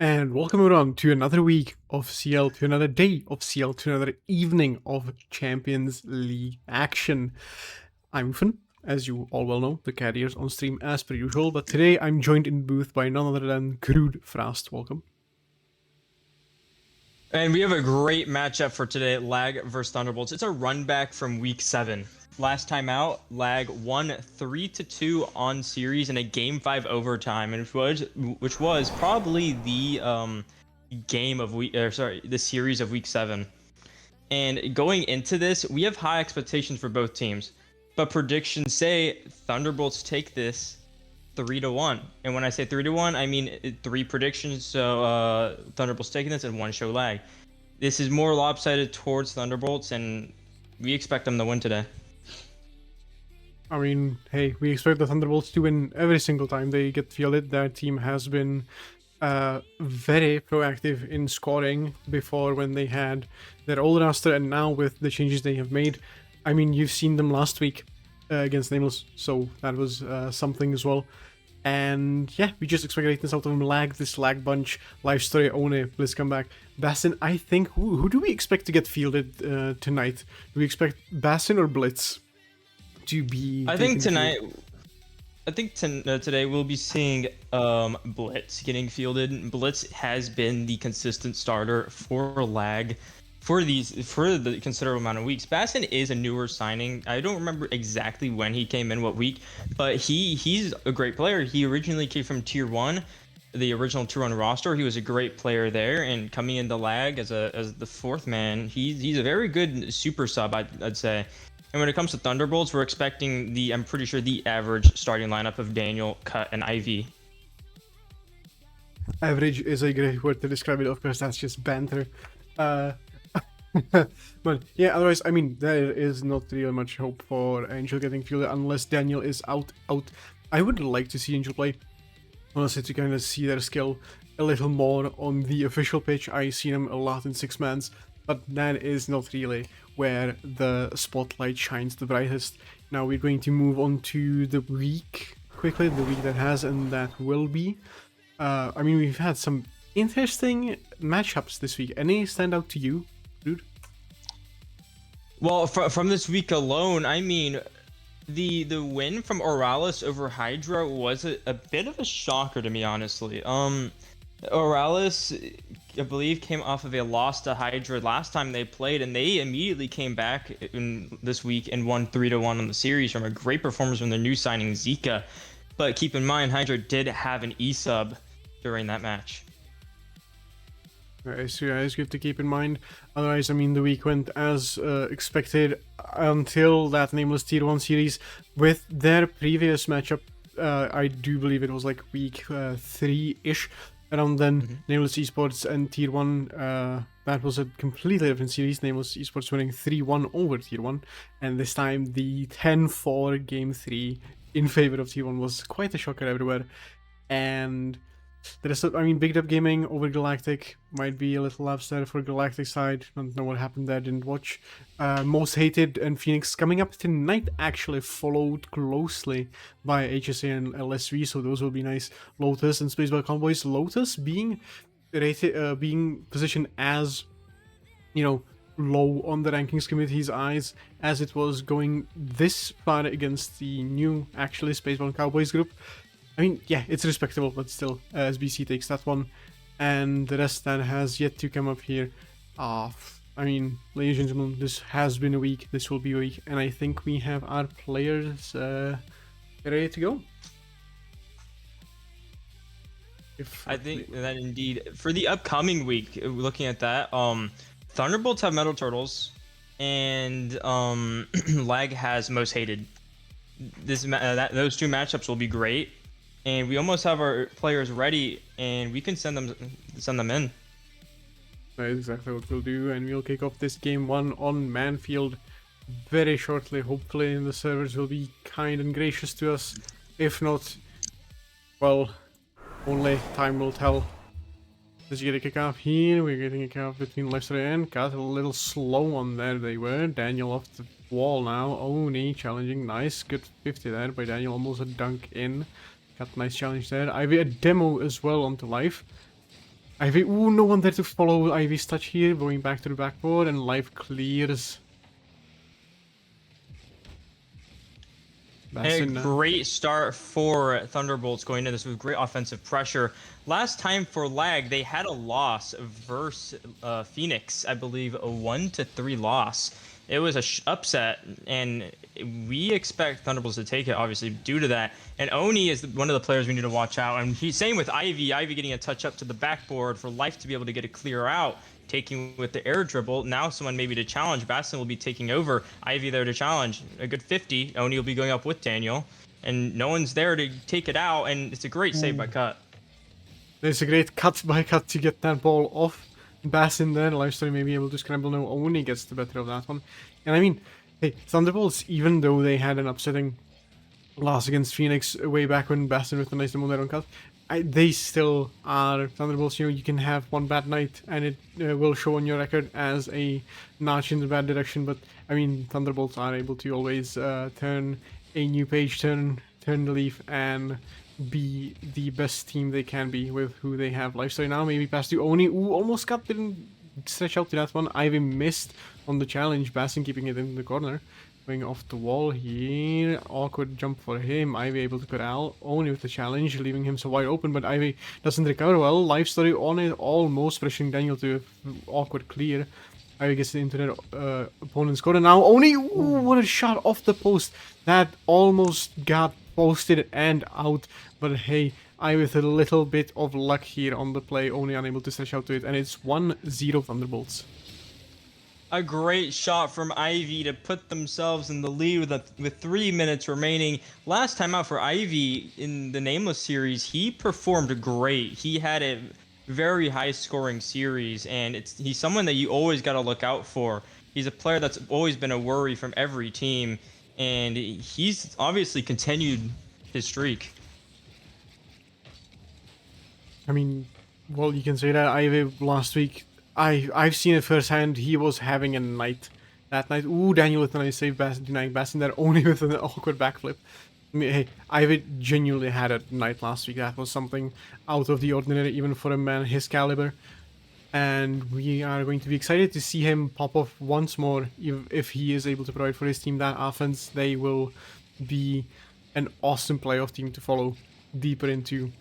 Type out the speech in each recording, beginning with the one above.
And welcome everyone to another week of CL, to another day of CL, to another evening of Champions League action. I'm Finn, as you all well know, the carriers on stream as per usual, but today I'm joined in booth by none other than Crude Frost. Welcome. And we have a great matchup for today, Lag versus Thunderbolts. It's a run back from week 7. Last time out, Lag won 3-2 on series in a game 5 overtime, and which was probably the game of the series of week 7. And going into this, we have high expectations for both teams. But predictions say Thunderbolts take this 3-1. And when I say 3-1, I mean 3 predictions. So Thunderbolts taking this and 1 show Lag. This is more lopsided towards Thunderbolts, and we expect them to win today. I mean, hey, we expect the Thunderbolts to win every single time they get fielded. Their team has been very proactive in scoring before when they had their old roster, and now with the changes they have made. I mean, you've seen them last week against Nameless, so that was something as well. And yeah, we just expect greatness out of them. This Lag bunch, Life Story, One, Blitz comeback. Bassin, I think, who do we expect to get fielded tonight? Do we expect Bassin or Blitz to be? I think tonight. I think today we'll be seeing Blitz getting fielded. Blitz has been the consistent starter for Lag for the considerable amount of weeks. Bassin is a newer signing. I don't remember exactly when he came in, what week, but he's a great player. He originally came from Tier 1, the original Tier 1 roster. He was a great player there, and coming into Lag as the fourth man, he's a very good super sub, I'd say. And when it comes to Thunderbolts, we're expecting I'm pretty sure the average starting lineup of Daniel, Cut, and Ivy. Average is a great word to describe it. Of course, that's just banter. But yeah, otherwise, I mean, there is not really much hope for Angel getting fielded unless Daniel is out. I would like to see Angel play, honestly, to kind of see their skill a little more on the official pitch. I see them a lot in 6-mans, but that is not really where the spotlight shines the brightest. Now we're going to move on to the week quickly, the week that has and that will be. I mean, we've had some interesting matchups this week. Any stand out to you, dude? Well, from this week alone, I mean, the win from Oralis over Hydra was a bit of a shocker to me, honestly. Oralis, I believe, came off of a loss to Hydra last time they played, and they immediately came back in this week and won 3-1 on the series from a great performance from their new signing Zika. But keep in mind, Hydra did have an E-sub during that match. So yeah, it's good to keep in mind. Otherwise, I mean, the week went as expected until that Nameless Tier 1 series. With their previous matchup, I do believe it was like week 3-ish, around then. Nameless Esports and Tier 1, that was a completely different series. Nameless Esports winning 3-1 over Tier 1, and this time the 10-4 Game 3 in favor of Tier 1 was quite a shocker everywhere. And the rest of, I mean, Big Up Gaming over Galactic might be a little upset for Galactic side. Don't know what happened there, didn't watch. Most Hated and Phoenix coming up tonight, actually followed closely by HSA and LSV, so those will be nice. Lotus and Spaceball Cowboys. Lotus being rated, being positioned as, you know, low on the rankings committee's eyes, as it was going this far against the new, actually, Spaceball Cowboys group. I mean, yeah, it's respectable, but still, SBC takes that one. And the rest that has yet to come up here. I mean, ladies and gentlemen, this has been a week, this will be a week, and I think we have our players ready to go. I think that indeed, for the upcoming week, looking at that, Thunderbolts have Metal Turtles, and Lag has Most Hated. Those two matchups will be great. And we almost have our players ready, and we can send them in. That is exactly what we'll do, and we'll kick off this game 1 on Manfield very shortly. Hopefully, the servers will be kind and gracious to us. If not, well, only time will tell. Let's get a kick off here. We're getting a kick off between Lester and Got a little slow on there. They were. Daniel off the wall now. Oni challenging. Nice. Good 50 there by Daniel. Almost a dunk in. Got a nice challenge there. Ivy a demo as well onto life. Ivy, ooh, no one there to follow Ivy's touch here, going back to the backboard, and life clears. A Bassin now. great start for Thunderbolts going into this with great offensive pressure. Last time for Lag, they had a loss versus Phoenix, I believe, a 1-3 loss. It was a upset, and we expect Thunderbolts to take it, obviously, due to that. And Oni is one of the players we need to watch out. And he's same with Ivy. Ivy getting a touch up to the backboard for Life to be able to get a clear out, taking with the air dribble. Now someone maybe to challenge. Bastin will be taking over. Ivy there to challenge. A good 50. Oni will be going up with Daniel. And no one's there to take it out, and it's a great save by Cut. There's a great cut by Cut to get that ball off. Bass in there, Lifestyle may be able to scramble now. Only gets the better of that one. And I mean, hey, Thunderbolts, even though they had an upsetting loss against Phoenix way back when Bastin with a nice demo there on Cut, they still are Thunderbolts. You know, you can have one bad night and it will show on your record as a notch in the bad direction. But I mean, Thunderbolts are able to always turn a new page, turn the leaf, and be the best team they can be with who they have. Lifestyle now, maybe pass to Oni. Ooh, almost got, didn't stretch out to that one. Ivy missed on the challenge. Bassin keeping it in the corner. Going off the wall here. Awkward jump for him. Ivy able to cut out. Oni with the challenge, leaving him so wide open, but Ivy doesn't recover well. Life story on it, almost pressuring Daniel to awkward clear. Ivy gets into their opponent's corner now. Oni, ooh, what a shot off the post. That almost got posted and out, but hey, I with a little bit of luck here on the play, only unable to stretch out to it, and it's 1-0 Thunderbolts. A great shot from Ivy to put themselves in the lead with 3 minutes remaining. Last time out for Ivy in the Nameless series, he performed great. He had a very high scoring series, and he's someone that you always got to look out for. He's a player that's always been a worry from every team, and he's obviously continued his streak. I mean, well, you can say that Ivy last week, I've seen it firsthand. He was having a night that night. Ooh, Daniel with a nice save, denying Bastin there, only with an awkward backflip. I mean, hey, Ivy genuinely had a night last week. That was something out of the ordinary, even for a man his caliber. And we are going to be excited to see him pop off once more. If he is able to provide for his team that offense, they will be an awesome playoff team to follow deeper into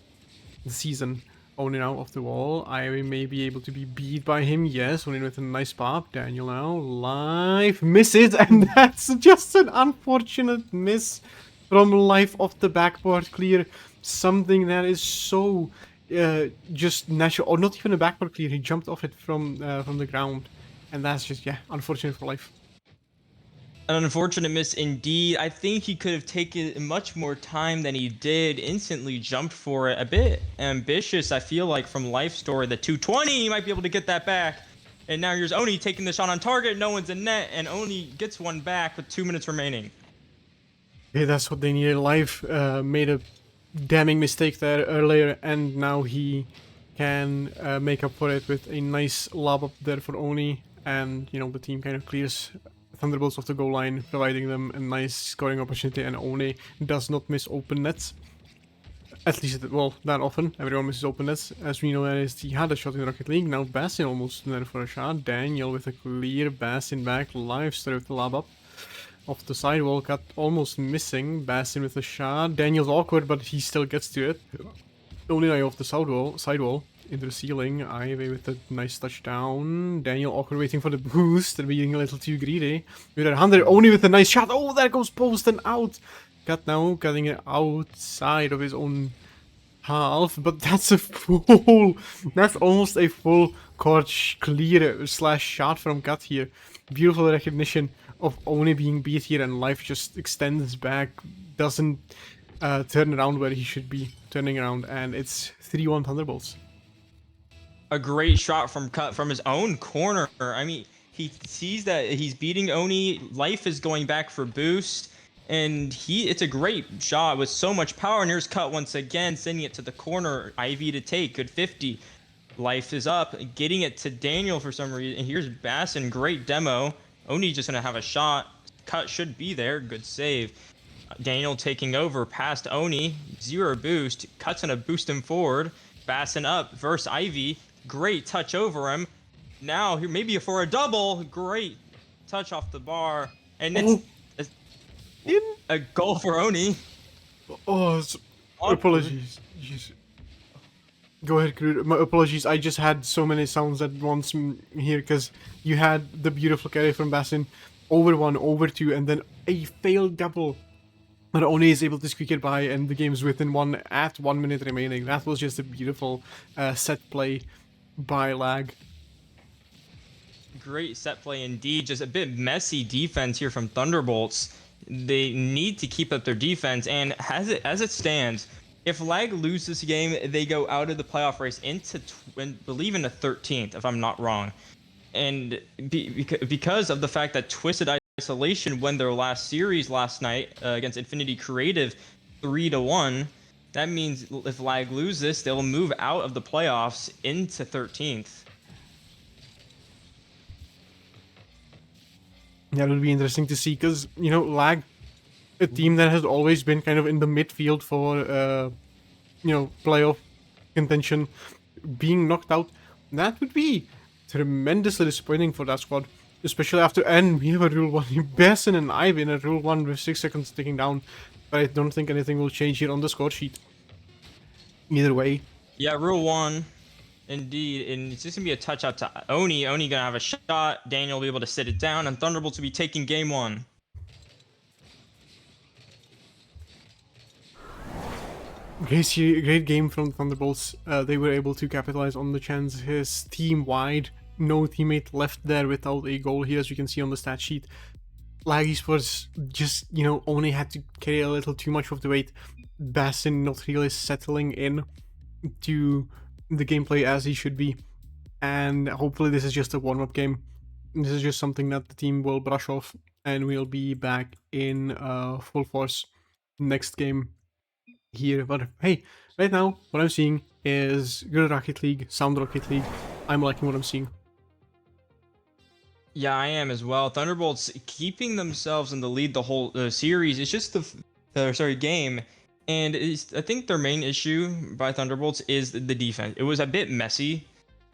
the season. Only now off the wall. Ivy may be able to be beat by him. Yes, only with a nice pop. Daniel now live misses, and that's just an unfortunate miss from Life off the backboard clear. Something that is so just natural, or not even a backboard clear. He jumped off it from the ground, and that's just, yeah, unfortunate for Life. An unfortunate miss indeed. I think he could have taken much more time than he did. Instantly jumped for it. A bit ambitious, I feel like, from Life Story. The 220, he might be able to get that back. And now here's Oni taking the shot on target. No one's in net, and Oni gets one back with 2 minutes remaining. Yeah, that's what they needed. Life made a damning mistake there earlier, and now he can make up for it with a nice lob up there for Oni. And, you know, the team kind of clears Thunderbolts off the goal line, providing them a nice scoring opportunity, and Oni does not miss open nets. At least, well, that often. Everyone misses open nets. As we know, he had a shot in the Rocket League. Now Bassin almost there for a shot. Daniel with a clear Bassin back. Live story with the lob up. Off the sidewall, Cut almost missing. Bassin with a shot. Daniel's awkward, but he still gets to it. Only eye off the sidewall. Into the ceiling. Ivy with a nice touchdown. Daniel awkward waiting for the boost. They're being a little too greedy. With their 100, only with a nice shot. Oh, there goes post and out. Cut now, cutting it outside of his own half. But that's a full... That's almost a full court clear slash shot from Cut here. Beautiful recognition of Oni being beat here, and Life just extends back. Doesn't turn around where he should be turning around. And it's 3-1 Thunderbolts. A great shot from Cut from his own corner. I mean, he sees that he's beating Oni. Life is going back for boost, and it's a great shot with so much power. And here's Cut once again, sending it to the corner. Ivy to take, good 50. Life is up, getting it to Daniel for some reason. And here's Bassin, great demo. Oni just gonna have a shot. Cut should be there, good save. Daniel taking over past Oni, 0 boost. Cut's gonna boost him forward. Bassin up versus Ivy. Great touch over him. Now here maybe for a double. Great touch off the bar, and it's In. a goal for Oni. Oh, apologies. Jeez. Go ahead, Crude. My apologies. I just had so many sounds at once here because you had the beautiful carry from Bassin, over 1, over 2, and then a failed double. But Oni is able to squeak it by, and the game's within 1 at 1 minute remaining. That was just a beautiful set play by Lag. Great set play indeed. Just a bit messy defense here from Thunderbolts. They need to keep up their defense, and as it stands, if Lag loses this game, they go out of the playoff race into, believe in the 13th, if I'm not wrong. And because of the fact that Twisted Isolation won their last series last night against Infinity Creative 3-1, that means if Lag loses this, they'll move out of the playoffs into 13th. That will be interesting to see because, you know, Lag, a team that has always been kind of in the midfield for, you know, playoff contention, being knocked out, that would be tremendously disappointing for that squad. Especially after, and we have a Rule 1, Besson and Ivy in a Rule 1 with 6 seconds ticking down. But I don't think anything will change here on the score sheet. Either way. Yeah, Rule 1. Indeed, and it's just going to be a touch out to Oni. Oni going to have a shot. Daniel will be able to sit it down, and Thunderbolts will be taking game 1. Great game from Thunderbolts. They were able to capitalize on the chances team-wide. No teammate left there without a goal here, as you can see on the stat sheet. Lag Esports just, you know, only had to carry a little too much of the weight. Bassin not really settling in to the gameplay as he should be, and hopefully this is just a warm-up game. This is just something that the team will brush off, and we'll be back in full force next game here. But hey, right now what I'm seeing is good Rocket League, sound Rocket League. I'm liking what I'm seeing. Yeah, I am as well. Thunderbolts keeping themselves in the lead the whole series. It's just the game. And I think their main issue by Thunderbolts is the defense. It was a bit messy,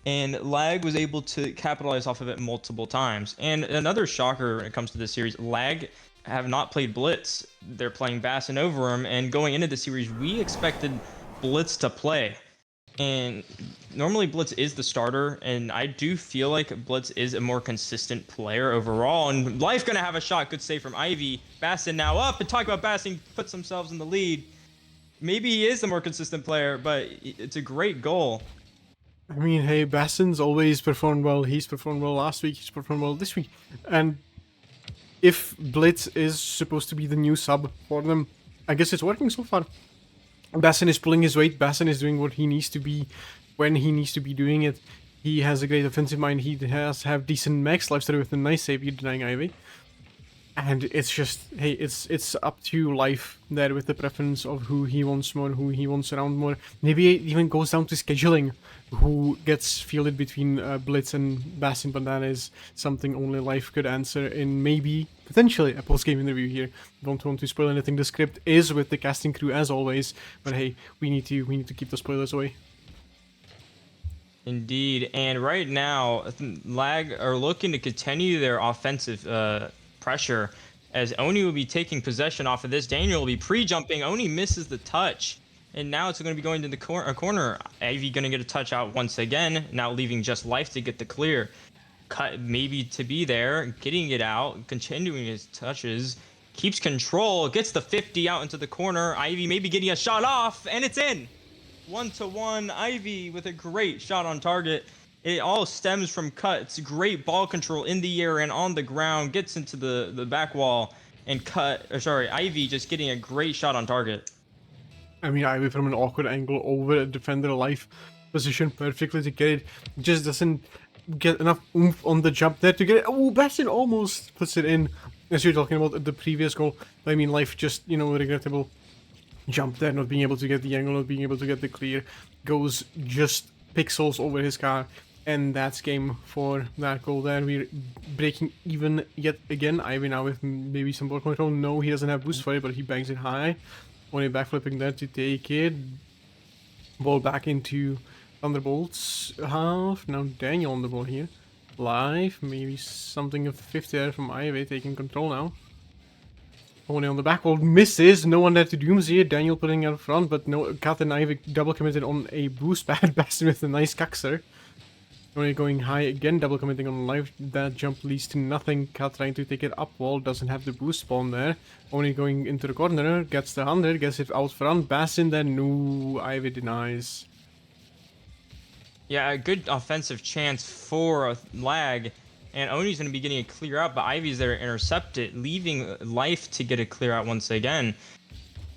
and Lag was able to capitalize off of it multiple times. And another shocker when it comes to this series, Lag have not played Blitz. They're playing Bassin over him, and going into the series, we expected Blitz to play. And normally Blitz is the starter, and I do feel like Blitz is a more consistent player overall. And Life gonna have a shot. Good save from Ivy. Bassin now up, and talk about Bassin puts themselves in the lead. Maybe he is the more consistent player, but it's a great goal. I mean, hey, Bassin's always performed well. He's performed well last week. He's performed well this week. And if Blitz is supposed to be the new sub for them, I guess it's working so far. Bassin is pulling his weight. Bassin is doing what he needs to be when he needs to be doing it. He has a great offensive mind. He has have decent max lifestyle with a nice save. You're denying Ivy. And it's just, hey, it's up to Life there with the preference of who he wants more, who he wants around more. Maybe it even goes down to scheduling who gets fielded between Blitz and Bassin, but that is something only Life could answer in maybe, potentially, a post-game interview here. Don't want to spoil anything. The script is with the casting crew as always, but hey, we need to keep the spoilers away. Indeed, and right now, Lag are looking to continue their offensive pressure, as Oni will be taking possession off of this. Daniel will be pre-jumping. Oni misses the touch, and now it's going to be going to the corner. Ivy going to get a touch out once again, now leaving just Life to get the clear. Cut maybe to be there, getting it out, continuing his touches, keeps control, gets the 50 out into the corner. Ivy maybe getting a shot off, and it's in. 1-1, Ivy with a great shot on target. It all stems from Cut. It's great ball control in the air and on the ground. Gets into the back wall, and Ivy just getting a great shot on target. I mean, Ivy from an awkward angle over a defender Life position perfectly to get it. Just doesn't get enough oomph on the jump there to get it. Oh, Bassin almost puts it in. As you're talking about the previous goal. I mean, Life just, you know, regrettable jump there, not being able to get the angle, not being able to get the clear. Goes just pixels over his car. And that's game for that goal there. We're breaking even yet again. Ivy now with maybe some ball control. No, he doesn't have boost for it, but he bangs it high. Only backflipping there to take it. Ball back into Thunderbolts half. Now Daniel on the ball here. Live. Maybe something of 50 there from Ivy taking control now. Only on the back wall misses. No one there to Doomsday. Daniel putting out front, but no. Kat and Ivy double committed on a boost pad. Bastion with a nice cuxer. Only going high again, double committing on live. That jump leads to nothing. Kat trying to take it up wall, doesn't have the boost spawn there. Only going into the corner, gets the 100, gets it out front. Bassin then, no, Ivy denies. Yeah, a good offensive chance for a lag. And Oni's going to be getting a clear out, but Ivy's there to intercept it, leaving life to get a clear out once again.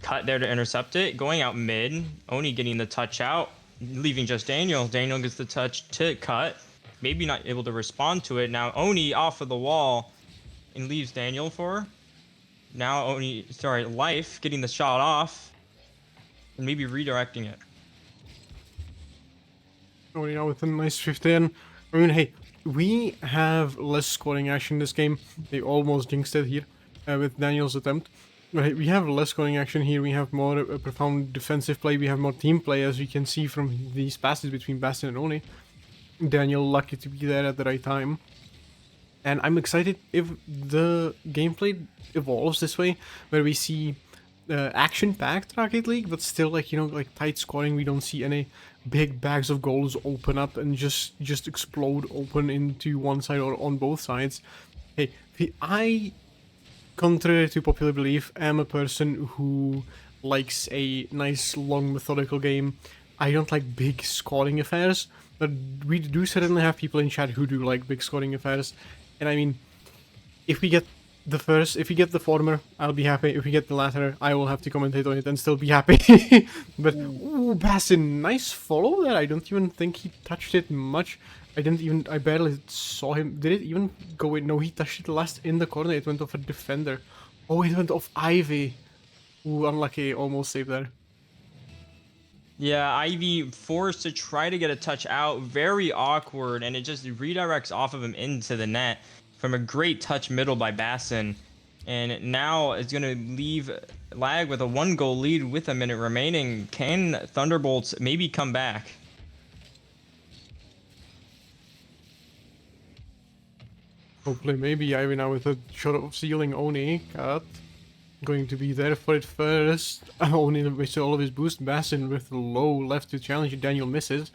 Cut there to intercept it, going out mid. Oni getting the touch out, leaving just Daniel. Daniel gets the touch to cut. Maybe not able to respond to it. Now Oni off of the wall and leaves Daniel for. Now Life getting the shot off and maybe redirecting it. Oni now with a nice 15. I mean, hey, we have less scoring action in this game. They almost jinxed it here with Daniel's attempt. Right, we have less scoring action here. We have more profound defensive play. We have more team play, as we can see from these passes between Bastion and Oni. Daniel lucky to be there at the right time. And I'm excited if the gameplay evolves this way, where we see action-packed Rocket League, but still like, you know, like tight scoring. We don't see any big bags of goals open up and just explode open into one side or on both sides. Hey, contrary to popular belief, am a person who likes a nice, long, methodical game. I don't like big scoring affairs, but we do certainly have people in chat who do like big scoring affairs. And I mean, if we get the former, I'll be happy. If we get the latter, I will have to commentate on it and still be happy. But, ooh, Bassin, nice follow there. I don't even think he touched it much. I barely saw him. Did it even go in? No, he touched it last in the corner. It went off a defender. Oh, it went off Ivy. Ooh, unlucky. Almost saved there. Yeah, Ivy forced to try to get a touch out. Very awkward, and it just redirects off of him into the net from a great touch middle by Bassin. And now it's going to leave Lag with a 1-goal lead with a minute remaining. Can Thunderbolts maybe come back? Hopefully, maybe Ivy now with a shot of sealing Oni. Cut. Going to be there for it first. Oni wasted all of his boost. Bassin with low left to challenge. Daniel misses.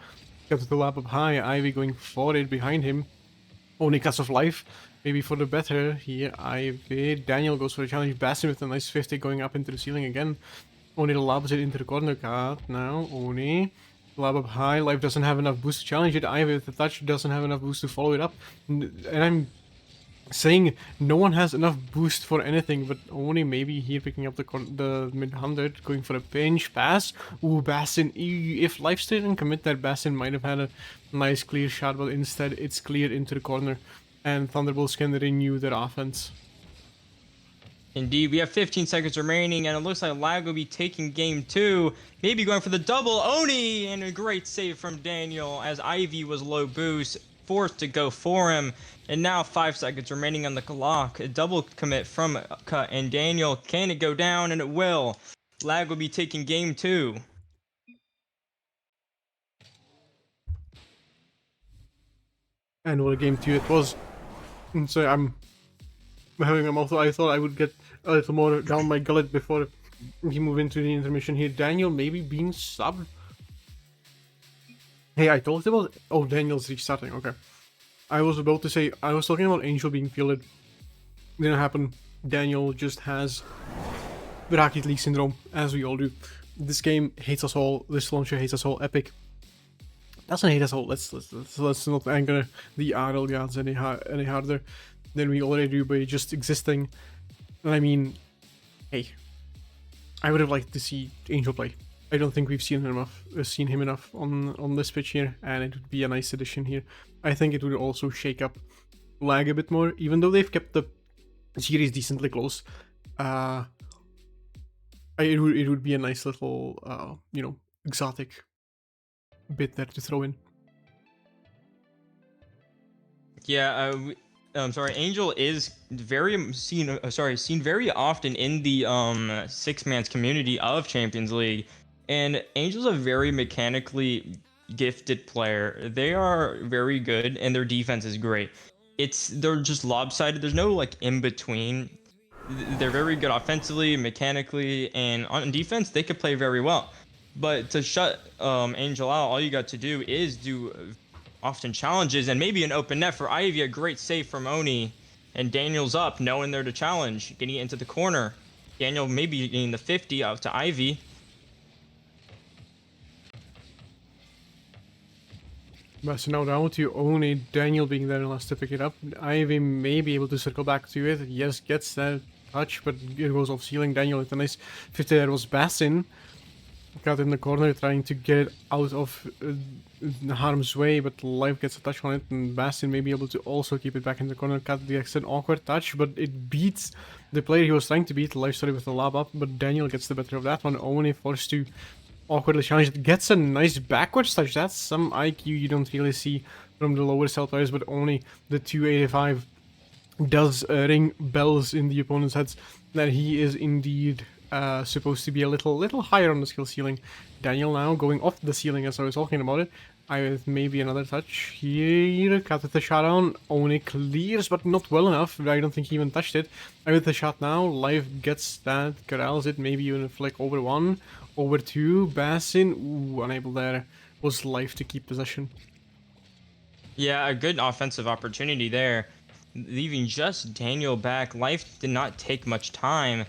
Got to the lap up high. Ivy going for it behind him. Oni cuts off life. Maybe for the better here. Ivy. Daniel goes for a challenge. Bassin with a nice 50 going up into the ceiling again. Oni lobs it into the corner. Cut now. Oni. Lab up high. Life doesn't have enough boost to challenge it. Ivy with the touch doesn't have enough boost to follow it up. And I'm saying no one has enough boost for anything, but only maybe here picking up the mid 100, going for a pinch pass. Ooh, Bassin. If Life didn't commit that, Bassin might have had a nice clear shot, but instead it's cleared into the corner, and Thunderbolts can renew their offense. Indeed, we have 15 seconds remaining, and it looks like Lag will be taking game 2. Maybe going for the double. Oni! And a great save from Daniel as Ivy was low boost, forced to go for him. And now 5 seconds remaining on the clock. A double commit from Cut and Daniel. Can it go down? And it will. Lag will be taking game 2. And what a game 2 it was. And so I'm having a mouthful. I thought I would get a little more down my gullet before we move into the intermission here. Daniel maybe being subbed. Hey, I talked about... Oh, Daniel's restarting. Okay. I was about to say, I was talking about Angel being fielded. Didn't happen. Daniel just has the Rocket League syndrome, as we all do. This game hates us all. This launcher hates us all. Epic doesn't hate us all. Let's not anger the RL gods any harder than we already do by just existing. And I mean, hey, I would have liked to see Angel play. I don't think we've seen him enough on this pitch here, and it would be a nice addition here. I think it would also shake up Lag a bit more, even though they've kept the series decently close. It would be a nice little, exotic bit there to throw in. Yeah, I'm sorry. Angel is seen very often in the six-man's community of Champions League, and Angel's a very mechanically gifted player. They are very good, and their defense is great. They're just lopsided. There's no like in between. They're very good offensively, mechanically, and on defense they could play very well. But to shut Angel out, all you got to do is do often challenges and maybe an open net for Ivy. A great save from Oni, and Daniel's up, no one there to challenge, getting it into the corner. Daniel maybe getting the 50 out to Ivy. But so now down to only Daniel being there last to pick it up. Ivy may be able to circle back to it. Yes, gets that touch, but it goes off ceiling. Daniel with a nice 50 there was Bassin. Got in the corner trying to get it out of harm's way, but Life gets a touch on it, and Bastin may be able to also keep it back in the corner. Got the extra awkward touch, but it beats the player he was trying to beat. Life started with the lob up, but Daniel gets the better of that one. Only forced to awkwardly challenge it. Gets a nice backwards touch. That's some IQ you don't really see from the lower cell players, but only the 285 does ring bells in the opponent's heads that he is indeed supposed to be a little higher on the skill ceiling. Daniel now going off the ceiling as I was talking about it. Maybe another touch here. Cut with the shot on. Only clears, but not well enough. I don't think he even touched it. With the shot now. Life gets that. Corrals it. Maybe even a flick over one. Over two. Bassin. Ooh, unable there. Was Life to keep possession. Yeah, a good offensive opportunity there. Leaving just Daniel back. Life did not take much time.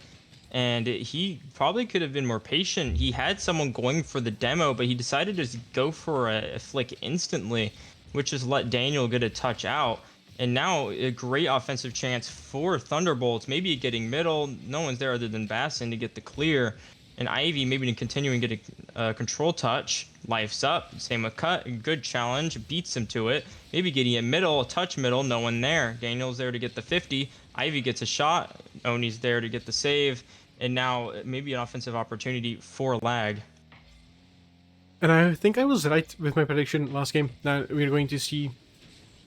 And he probably could have been more patient. He had someone going for the demo, but he decided to just go for a flick instantly, which just let Daniel get a touch out. And now a great offensive chance for Thunderbolts, maybe getting middle. No one's there other than Bassin to get the clear. And Ivy maybe continuing to get a control touch. Life's up. Same with Cut. Good challenge. Beats him to it. Maybe getting a middle, a touch middle. No one there. Daniel's there to get the 50. Ivy gets a shot. Oni's there to get the save. And now maybe an offensive opportunity for Lag. And I think I was right with my prediction last game that we're going to see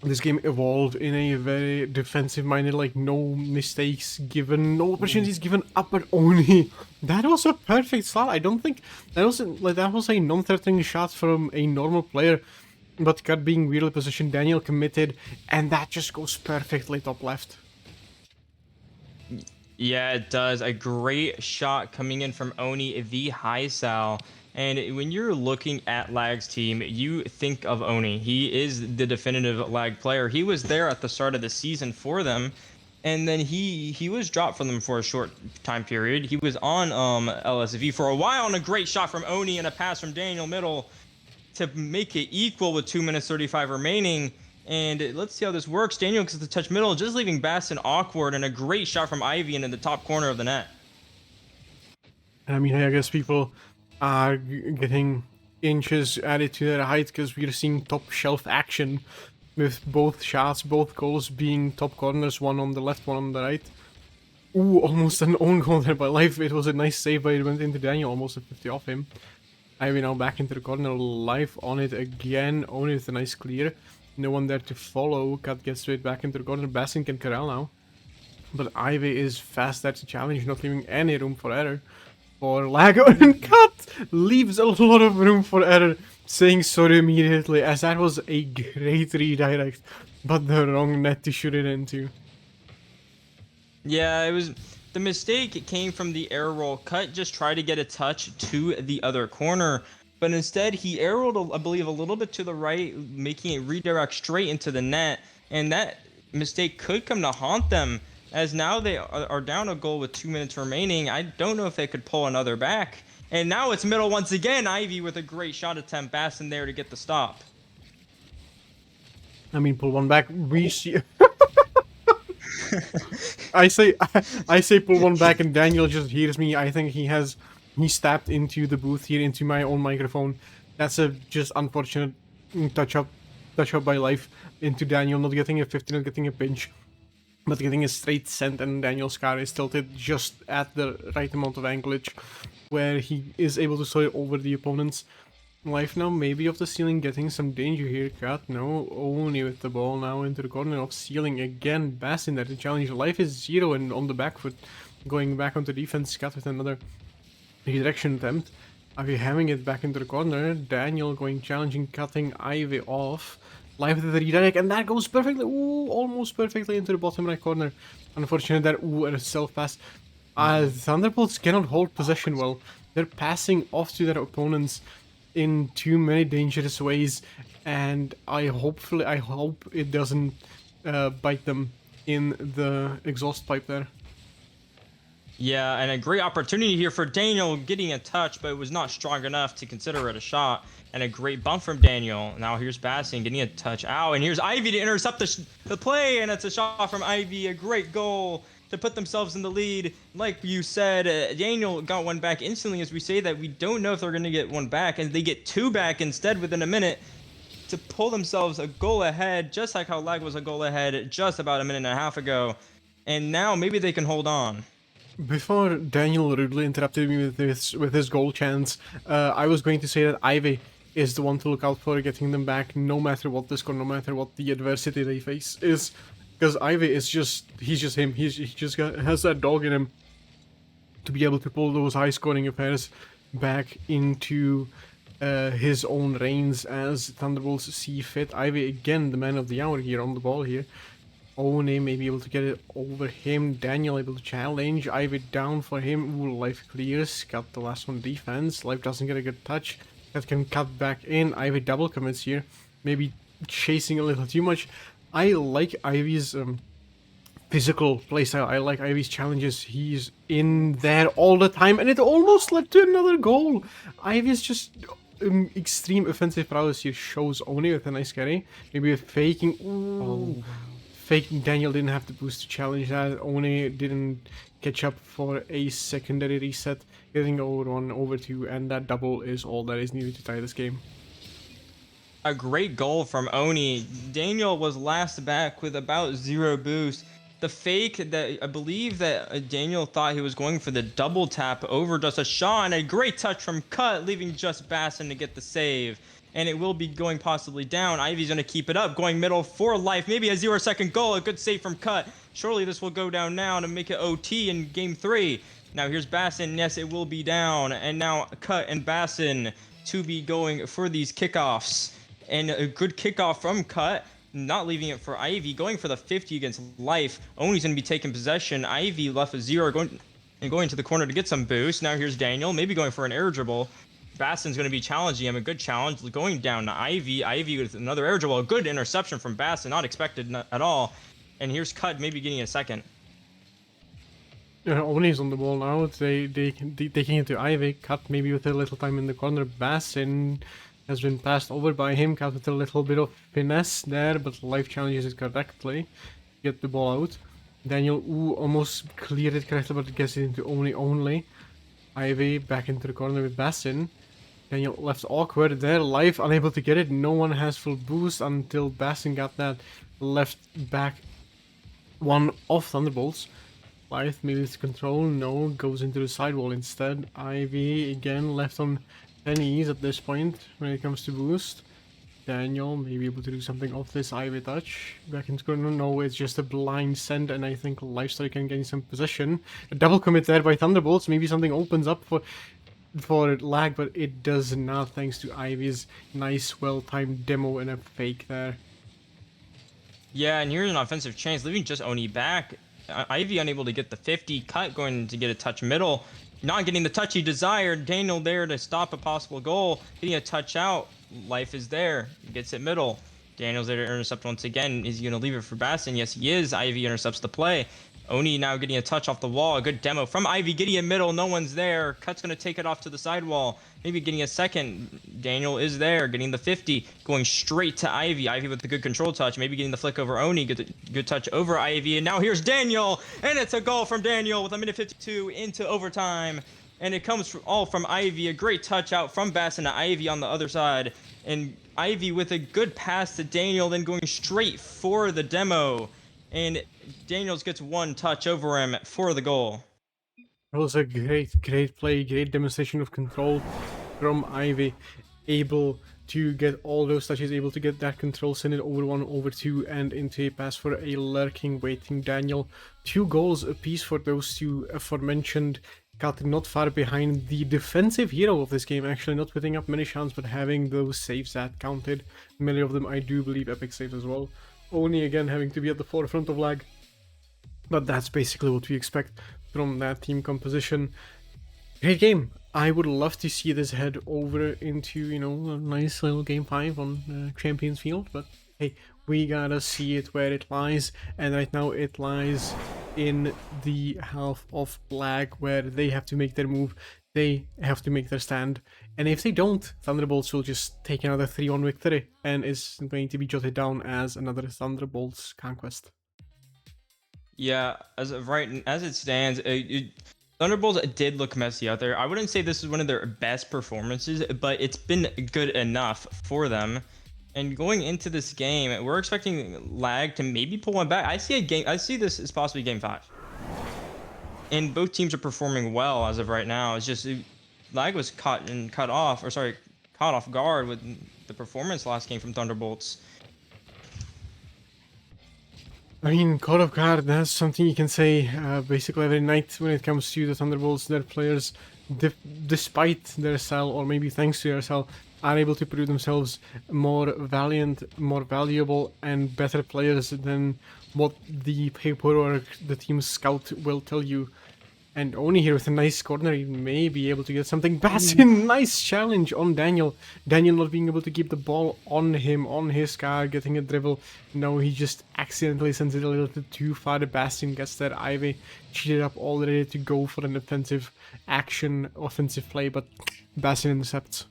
this game evolve in a very defensive-minded, like no mistakes given, no opportunities given up, but only. That was a perfect slot. I don't think that was a non-threatening shot from a normal player, but Cut being weirdly positioned, Daniel committed, and that just goes perfectly top left. Yeah, it does. A great shot coming in from Oni the high sal. And when you're looking at Lag's team, you think of Oni. He is the definitive Lag player. He was there at the start of the season for them, and then he was dropped from them for a short time period. He was on LSV for a while, and a great shot from Oni and a pass from Daniel middle to make it equal with 2 minutes 35 remaining. And let's see how this works. Daniel gets the touch middle, just leaving Bassin awkward, and a great shot from Ivy into the top corner of the net. I mean, I guess people are getting inches added to their height because we're seeing top shelf action with both shots, both goals being top corners, one on the left, one on the right. Ooh, almost an own goal there by Life. It was a nice save, but it went into Daniel, almost a 50 off him. Ivy now back into the corner, Life on it again, only with a nice clear. No one there to follow. Cut gets straight back into the corner. Bassin can corral now. But Ivy is fast there to challenge, not leaving any room for error. For Lag, and Cut leaves a lot of room for error, saying sorry immediately, as that was a great redirect, but the wrong net to shoot it into. Yeah, it was the mistake. It came from the air roll. Cut just tried to get a touch to the other corner. But instead, he air rolled, I believe, a little bit to the right, making it redirect straight into the net. And that mistake could come to haunt them, as now they are down a goal with 2 minutes remaining. I don't know if they could pull another back. And now it's middle once again. Ivy with a great shot attempt. Bassin there to get the stop. I mean, pull one back. We see. I say pull one back, and Daniel just hears me. I think he's tapped into the booth here, into my own microphone. That's a just unfortunate touch up by Life into Daniel, not getting a 50, not getting a pinch, but getting a straight send, and Daniel's car is tilted just at the right amount of anglage, where he is able to sail over the opponent's Life now, maybe off the ceiling, getting some danger here. Cut, no, only with the ball now into the corner of ceiling again. Bassin there to challenge. Life is 0 and on the back foot, going back onto defense. Cut with another redirection attempt. Ivy having it back into the corner. Daniel going challenging, cutting Ivy off. Live with the redirect, and that goes perfectly, ooh, almost perfectly into the bottom right corner. Unfortunate that, ooh, and a self-pass. Thunderbolts cannot hold possession well. They're passing off to their opponents in too many dangerous ways, and I hope it doesn't bite them in the exhaust pipe there. Yeah, and a great opportunity here for Daniel getting a touch, but it was not strong enough to consider it a shot. And a great bump from Daniel. Now here's Bassin getting a touch. Ow, and here's Ivy to intercept the play, and it's a shot from Ivy. A great goal to put themselves in the lead. Like you said, Daniel got one back instantly. As we say that, we don't know if they're going to get one back, and they get two back instead within a minute to pull themselves a goal ahead, just like how Lag was a goal ahead just about a minute and a half ago. And now maybe they can hold on. Before Daniel rudely interrupted me with his goal chance, I was going to say that Ivy is the one to look out for getting them back, no matter what the score, no matter what the adversity they face is. Because Ivy is he's just him. He just has that dog in him to be able to pull those high-scoring affairs back into his own reins as Thunderbolts see fit. Ivy, again, the man of the hour here on the ball here. One may be able to get it over him. Daniel able to challenge. Ivy down for him. Ooh, Life clears. Got the last one defense. Life doesn't get a good touch. That can cut back in. Ivy double commits here. Maybe chasing a little too much. I like Ivy's physical playstyle. I like Ivy's challenges. He's in there all the time, and it almost led to another goal. Ivy's just extreme offensive prowess here shows only with a nice carry. Maybe a faking. Ooh. Fake Daniel didn't have the boost to challenge that. Oni didn't catch up for a secondary reset, getting over 1, over 2, and that double is all that is needed to tie this game. A great goal from Oni. Daniel was last back with about 0 boost. The fake that I believe that Daniel thought he was going for the double tap over just a shot, and a great touch from Cut, leaving just Bassin to get the save. And it will be going possibly down. Ivy's going to keep it up, going middle for Life. Maybe a 0-second goal, a good save from Cut. Surely this will go down now to make it OT in Game 3. Now here's Bassin. Yes, it will be down. And now Cut and Bassin to be going for these kickoffs. And a good kickoff from Cut, not leaving it for Ivy, going for the 50 against Life. Oni's going to be taking possession. Ivy left a 0, going to the corner to get some boost. Now here's Daniel, maybe going for an air dribble. Bassin's going to be challenging him. A good challenge going down to Ivy. Ivy with another air dribble. A good interception from Bassin. Not expected at all. And here's Cut maybe getting a second. Oni's on the ball now. They taking it to Ivy. Cut maybe with a little time in the corner. Bassin has been passed over by him. Cut with a little bit of finesse there, but Life challenges it correctly. Get the ball out. Daniel, almost cleared it correctly, but gets it into Oni only. Ivy back into the corner with Bassin. Daniel left awkward there. Life unable to get it. No one has full boost until Bassin got that left back one off Thunderbolts. Life maybe to control. No, goes into the sidewall instead. Ivy again left on pennies at this point when it comes to boost. Daniel may be able to do something off this Ivy touch. Back into corner. No, it's just a blind send, and I think Lifestyle can gain some position. A double commit there by Thunderbolts. Maybe something opens up for Lag, but it does not, thanks to Ivy's nice, well-timed demo and a fake there. Yeah, and here's an offensive chance, leaving just Oni back. Ivy unable to get the 50. Cut going to get a touch middle. Not getting the touch he desired. Daniel there to stop a possible goal. Getting a touch out. Life is there. He gets it middle. Daniel's there to intercept once again. Is he going to leave it for Bassin? Yes, he is. Ivy intercepts the play. Oni now getting a touch off the wall. A good demo from Ivy. Getting it middle. No one's there. Cut's going to take it off to the sidewall. Maybe getting a second. Daniel is there. Getting the 50. Going straight to Ivy. Ivy with the good control touch. Maybe getting the flick over Oni. Good touch over Ivy. And now here's Daniel. And it's a goal from Daniel with a minute 52 into overtime. And it comes all from Ivy. A great touch out from Bassin to Ivy on the other side. And Ivy with a good pass to Daniel. Then going straight for the demo. And Daniels gets one touch over him for the goal. That was a great play, great demonstration of control from Ivy. Able to get all those touches, able to get that control, send it over 1, over 2, and into a pass for a lurking, waiting Daniel. 2 goals apiece for those two aforementioned Cut not far behind the defensive hero of this game, actually not putting up many shots, but having those saves that counted. Many of them, I do believe, epic saves as well. Oni again having to be at the forefront of lag. But that's basically what we expect from that team composition. Great game. I would love to see this head over into, you know, a nice little game 5 on Champions Field, but hey, we gotta see it where it lies, and right now it lies in the half of lag, where they have to make their move, they have to make their stand, and if they don't, Thunderbolts will just take another 3-1 victory, and is going to be jotted down as another Thunderbolts conquest. Yeah, as of right as it stands, Thunderbolts did look messy out there. I wouldn't say this is one of their best performances, but it's been good enough for them. And going into this game, we're expecting lag to maybe pull one back. I see this as possibly game 5. And both teams are performing well as of right now. It's just lag was caught off guard with the performance last game from Thunderbolts. I mean, caught off guard, that's something you can say basically every night when it comes to the Thunderbolts. Their players, despite their style, or maybe thanks to their style, are able to prove themselves more valiant, more valuable, and better players than what the paperwork, the team scout will tell you. And Oni here with a nice corner, he may be able to get something. Bassin, nice challenge on Daniel. Daniel not being able to keep the ball on him, on his car, getting a dribble. No, he just accidentally sends it a little bit too far. The Bastion gets there. Ivy cheated up all ready to go for an offensive play, but Bastion intercepts.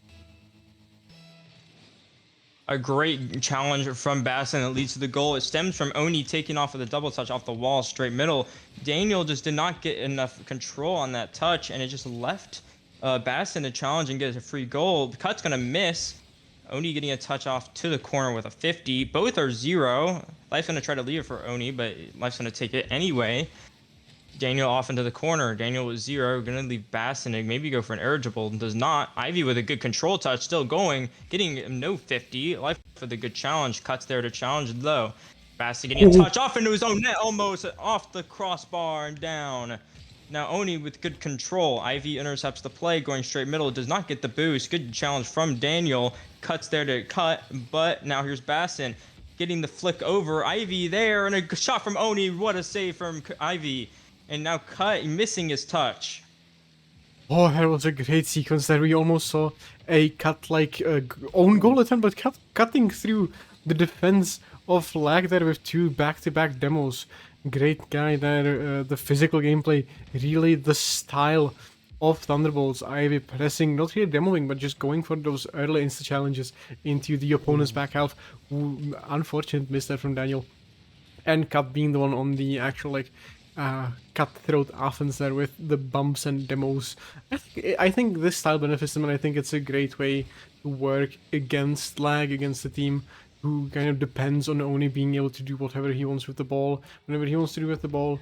A great challenge from Bassin that leads to the goal. It stems from Oni taking off with a double touch off the wall, straight middle. Daniel just did not get enough control on that touch, and it just left Bassin to challenge and get a free goal. The cut's gonna miss. Oni getting a touch off to the corner with a 50. Both are 0. Life's gonna try to leave it for Oni, but Life's gonna take it anyway. Daniel off into the corner. Daniel was 0, gonna leave Bassin and maybe go for an eligible, does not. Ivy with a good control touch, still going, getting no 50. Life with a good challenge, cuts there to challenge low. Bassin getting a touch off into his own net, almost off the crossbar and down. Now Oni with good control. Ivy intercepts the play, going straight middle, does not get the boost. Good challenge from Daniel, cuts there to cut, but now here's Bassin getting the flick over. Ivy there, and a shot from Oni. What a save from Ivy. And now Cut missing his touch. Oh, that was a great sequence there. We almost saw a Cut like own goal attempt, but cutting through the defense of lag there with 2 back-to-back demos. Great guy there. The physical gameplay, really the style of Thunderbolts. Ivy pressing, not really demoing, but just going for those early insta challenges into the opponent's back half. Unfortunate miss there from Daniel. And Cut being the one on the actual like cutthroat offense there with the bumps and demos. I think this style benefits them, and I think it's a great way to work against lag, against the team who kind of depends on only being able to do whatever he wants with the ball, whenever he wants to do with the ball.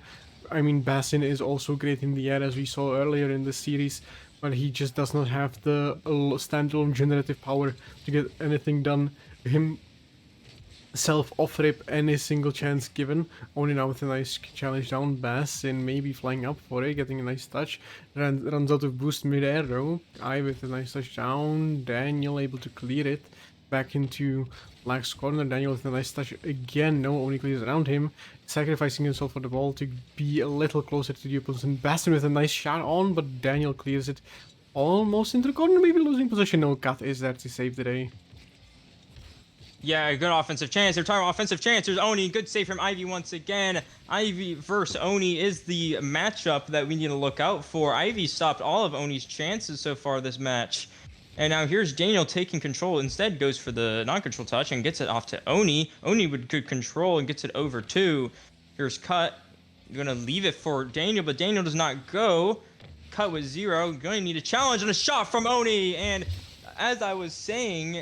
I mean, Bassin is also great in the air, as we saw earlier in the series, but he just does not have the standalone generative power to get anything done. Him off rip any single chance given. Only now with a nice challenge down. Bassin maybe flying up for it, getting a nice touch. Runs out of boost mid-air though. With a nice touch down. Daniel able to clear it. Back into Lag's corner. Daniel with a nice touch again. No, only clears around him. Sacrificing himself for the ball to be a little closer to the opponent. Bassin with a nice shot on, but Daniel clears it almost into the corner. Maybe losing position. No, Kat is there to save the day. Yeah, good offensive chance. They're talking about offensive chance. There's Oni. Good save from Ivy once again. Ivy versus Oni is the matchup that we need to look out for. Ivy stopped all of Oni's chances so far this match. And now here's Daniel taking control. Instead goes for the non-control touch and gets it off to Oni. Oni with good control and gets it over too. Here's Cut. Going to leave it for Daniel, but Daniel does not go. Cut with 0. Going to need a challenge and a shot from Oni. And as I was saying,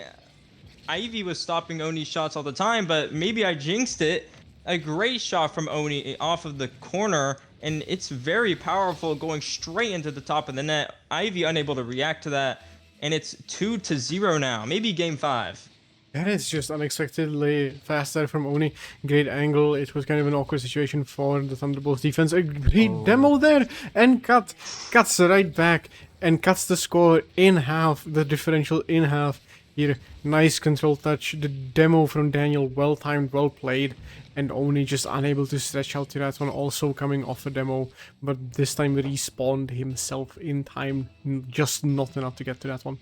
Ivy was stopping Oni's shots all the time, but maybe I jinxed it. A great shot from Oni off of the corner, and it's very powerful, going straight into the top of the net. Ivy unable to react to that, and it's 2-0 now. Maybe game 5. That is just unexpectedly fast there from Oni. Great angle. It was kind of an awkward situation for the Thunderbolts defense. A great demo there, and cuts right back and cuts the score in half, the differential in half here. Nice control touch. The demo from Daniel, well timed, well played, and Oni just unable to stretch out to that one. Also coming off a demo, but this time respawned himself in time, just not enough to get to that one.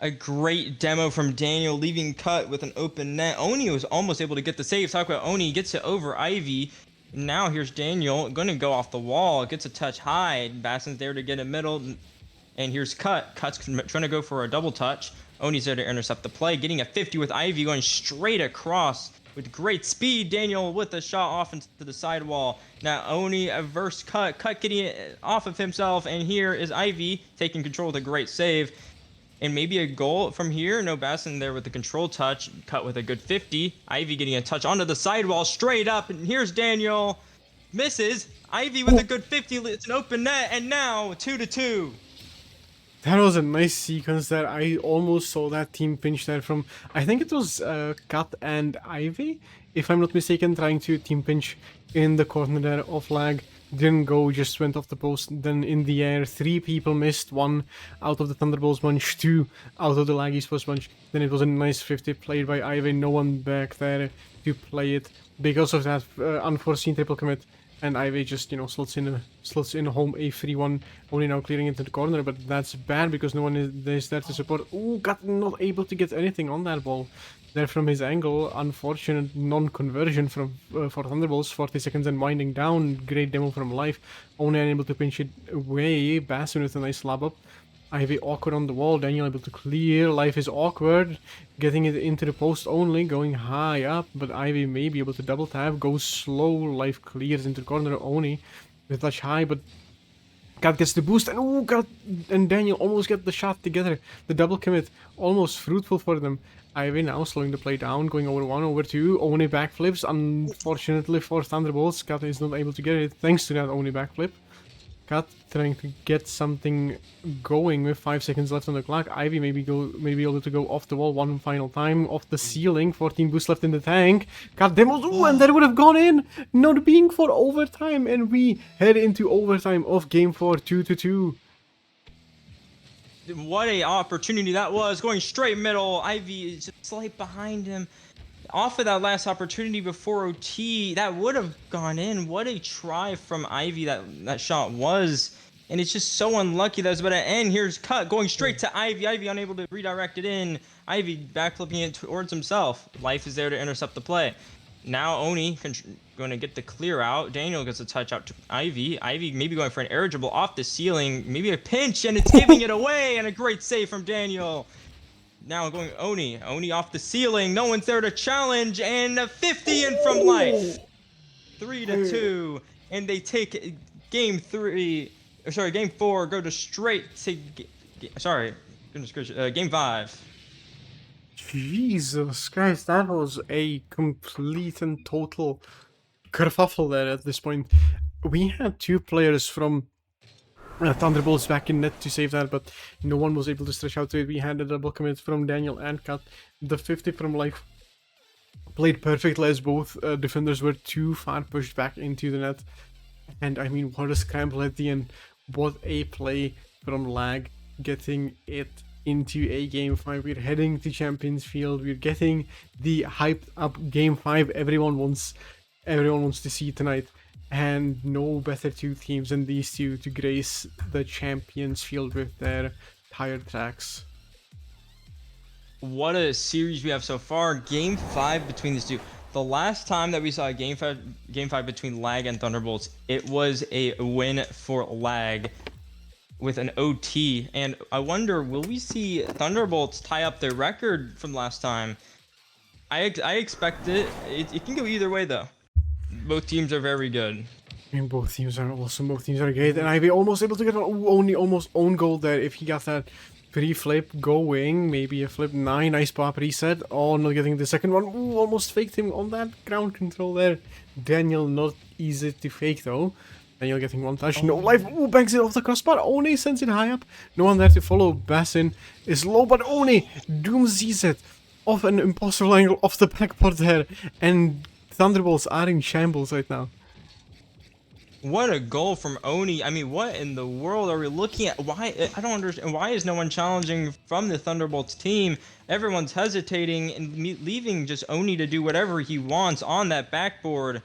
A great demo from Daniel, leaving cut with an open net. Oni was almost able to get the save. Talk about Oni, gets it over Ivy. Now here's Daniel, going to go off the wall, gets a touch high. Basson's there to get a middle, and here's Cut. Cut's trying to go for a double touch. Oni's there to intercept the play, getting a 50 with Ivy, going straight across with great speed. Daniel with a shot off into the sidewall. Now Oni versus Cut. Cut getting it off of himself, and here is Ivy taking control with a great save. And maybe a goal from here. No Basson there with the control touch. Cut with a good 50. Ivy getting a touch onto the sidewall straight up. And here's Daniel. Misses. Ivy with a good 50. It's an open net. And now 2-2. That was a nice sequence there. I almost saw that team pinch there from, I think it was Kat and Ivy, if I'm not mistaken, trying to team pinch in the corner there of Lag. Didn't go, just went off the post, then in the air. 3 people missed, 1 out of the Thunderbolts bunch, 2 out of the Lag Esports bunch. Then it was a nice 50 played by Ivy, no one back there to play it because of that unforeseen triple commit. And Ivy just, you know, slots in home a free one, only now clearing into the corner, but that's bad because no one is there to support. Ooh, got not able to get anything on that ball there from his angle. Unfortunate non-conversion from for Thunderbolts. 40 seconds and winding down. Great demo from Life. Only unable to pinch it away. Basson with a nice slab up. Ivy awkward on the wall. Daniel able to clear. Life is awkward. Getting it into the post only. Going high up. But Ivy may be able to double tap. Goes slow. Life clears into the corner. Oni with touch high. But Kat gets the boost. And oh, Kat and Daniel almost get the shot together. The double commit. Almost fruitful for them. Ivy now slowing the play down. Going over 1, over 2. Oni backflips. Unfortunately for Thunderbolts, Kat is not able to get it thanks to that Oni backflip. Kat trying to get something going with 5 seconds left on the clock. Ivy maybe able to go off the wall one final time, off the ceiling. 14 boosts left in the tank. Kat demos, ooh, and that would have gone in, not being for overtime, and we head into overtime of Game 4, 2-2. What a opportunity that was, going straight middle. Ivy is just slight behind him. Off of that last opportunity before OT, that would have gone in. What a try from Ivy that shot was. And it's just so unlucky that was about to end. Here's Cut going straight to Ivy. Ivy unable to redirect it in. Ivy backflipping it towards himself. Life is there to intercept the play. Now Oni going to get the clear out. Daniel gets a touch out to Ivy. Ivy maybe going for an air dribble off the ceiling. Maybe a pinch, and it's giving it away. And a great save from Daniel. Now going Oni. Oni off the ceiling. No one's there to challenge. And a 50 in from Life. 3-2. And they take game 4. Go to straight to... game 5. Jesus Christ, that was a complete and total kerfuffle there at this point. We had 2 players from Thunderbolts back in net to save that, but no one was able to stretch out to it. We had a double commit from Daniel and Kat. The 50 from Life played perfectly as both defenders were too far pushed back into the net. And I mean, what a scramble at the end. What a play from Lag, getting it into a Game 5. We're heading to Champions Field. We're getting the hyped up Game 5 everyone wants to see tonight. And no better 2 teams than these 2 to grace the Champions Field with their tired tracks. What a series we have so far. Game 5 between these 2. The last time that we saw a game five between Lag and Thunderbolts, it was a win for Lag with an OT. And I wonder, will we see Thunderbolts tie up their record from last time? I expect it. It can go either way, though. Both teams are very good. I mean, both teams are awesome. Both teams are great. And Ivy almost able to get only almost own goal there if he got that pre-flip going. Maybe a flip 9. Nice pop reset. Oh, not getting the second one. Ooh, almost faked him on that ground control there. Daniel not easy to fake though. Daniel getting 1 touch. No life. Ooh, banks it off the crossbar. Oni sends it high up. No one there to follow. Basson is low, but Oni doom sees it. off an impossible angle off the backboard there, and Thunderbolts are in shambles right now. What a goal from Oni. I mean, what in the world are we looking at? Why? I don't understand. Why is no one challenging from the Thunderbolts team? Everyone's hesitating and leaving just Oni to do whatever he wants on that backboard.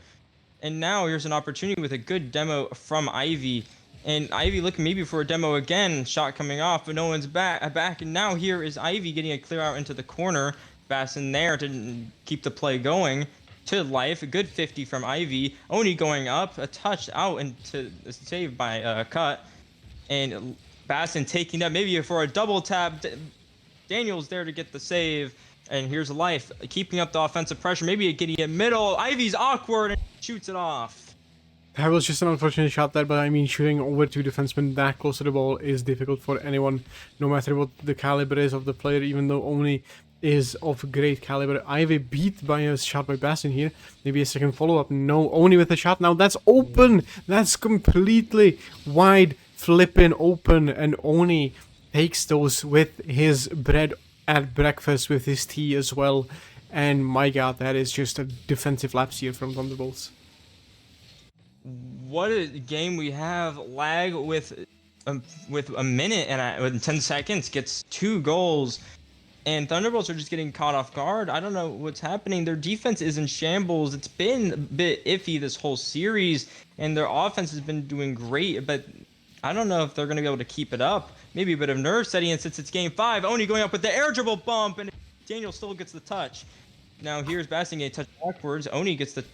And now here's an opportunity with a good demo from Ivy. And Ivy looking maybe for a demo again. Shot coming off, but no one's back. And now here is Ivy getting a clear out into the corner. Bass in there to keep the play going. To life, a good 50 from Ivy. Oni going up, a touch out into save by Cut, and Bassin taking that maybe for a double tap. Daniel's there to get the save, and here's life keeping up the offensive pressure. Maybe getting it middle. Ivy's awkward and shoots it off. That was just an unfortunate shot there, but I mean, shooting over two defensemen that close to the ball is difficult for anyone, no matter what the caliber is of the player, even though Oni is of great caliber. Ivy beat by a shot by Bassin here. Maybe a second follow-up. No, Oni with a shot now. That's open. That's completely wide, flipping open. And Oni takes those with his bread at breakfast, with his tea as well. And my god, that is just a defensive lapse here from Thunderbolts. What a game we have. Lag with a minute and with 10 seconds gets 2 goals. And Thunderbolts are just getting caught off guard. I don't know what's happening. Their defense is in shambles. It's been a bit iffy this whole series, and their offense has been doing great, but I don't know if they're going to be able to keep it up. Maybe a bit of nerve setting in since it's game 5. Oni going up with the air dribble bump, and Daniel still gets the touch. Now here's Bassin getting touched backwards. Oni gets the